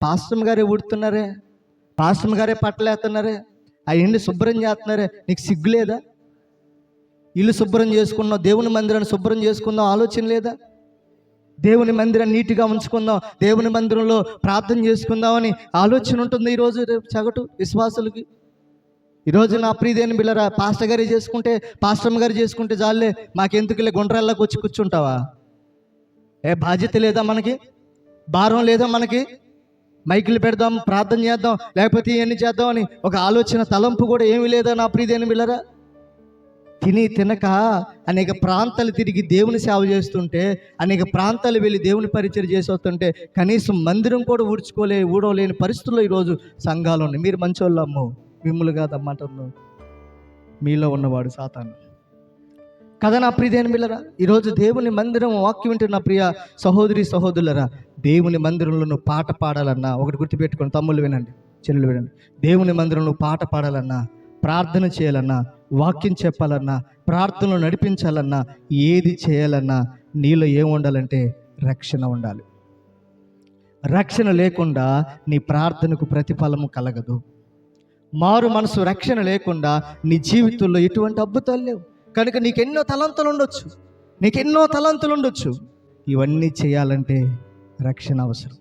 Pastor గారే ఊడుతున్నారే, pastor గారే పట్టలేస్తున్నారే, ఆ ఇంటి శుభ్రం చేస్తున్నారే, నీకు సిగ్గు లేదా? ఇల్లు శుభ్రం చేసుకున్నావు, దేవుని మందిరాన్ని శుభ్రం చేసుకుందాం ఆలోచన లేదా? దేవుని మందిరాన్ని నీట్గా ఉంచుకుందాం, దేవుని మందిరంలో ప్రార్థన చేసుకుందామని ఆలోచన ఉంటుంది ఈరోజు సగటు విశ్వాసులకి. ఈరోజు నా ప్రియదేని బిళ్ళరా, పాస్టర్ గారు చేసుకుంటే, పాస్టర్ గారు చేసుకుంటే చాలే, మాకెందుకులే గుండ్రాల్లోకి వచ్చి కూర్చుంటావా? బాధ్యత లేదా మనకి? భారం లేదా మనకి? మైకులు పెడదాం, ప్రార్థన చేద్దాం, లేకపోతే ఇవన్నీ చేద్దాం అని ఒక ఆలోచన తలంపు కూడా ఏమీ లేదా నా ప్రియదేని బిళ్ళరా? తిని తినక అనేక ప్రాంతాలు తిరిగి దేవుని సేవ చేస్తుంటే, అనేక ప్రాంతాలు వెళ్ళి దేవుని పరిచయం చేసి వస్తుంటే కనీసం మందిరం కూడా ఊడవలేని పరిస్థితుల్లో ఈరోజు సంఘాలు ఉన్నాయి. మీరు మంచోళ్ళు అమ్మో, మిమ్ములు కాదమ్మంటారు, మీలో ఉన్నవాడు సాతాను కదా నా ప్రియదేని బిళ్ళరా. ఈరోజు దేవుని మందిరం వాక్యం వింటున్న నా ప్రియ సహోదరి సహోదరులరా, దేవుని మందిరంలో నువ్వు పాట పాడాలన్నా, ఒకటి గుర్తుపెట్టుకొని తమ్ముళ్ళు వినండి, చెల్లెలు వినండి, దేవుని మందిరంలో పాట పాడాలన్నా, ప్రార్థన చేయాలన్నా, వాక్యం చెప్పాలన్నా, ప్రార్థనలు నడిపించాలన్నా, ఏది చేయాలన్నా నీలో ఏం ఉండాలంటే రక్షణ ఉండాలి. రక్షణ లేకుండా నీ ప్రార్థనకు ప్రతిఫలము కలగదు. మారు మనసు రక్షణ లేకుండా నీ జీవితంలో ఎటువంటి అద్భుతాలు లేవు. కనుక నీకెన్నో తలంతులు ఉండొచ్చు, ఇవన్నీ చేయాలంటే రక్షణ అవసరం.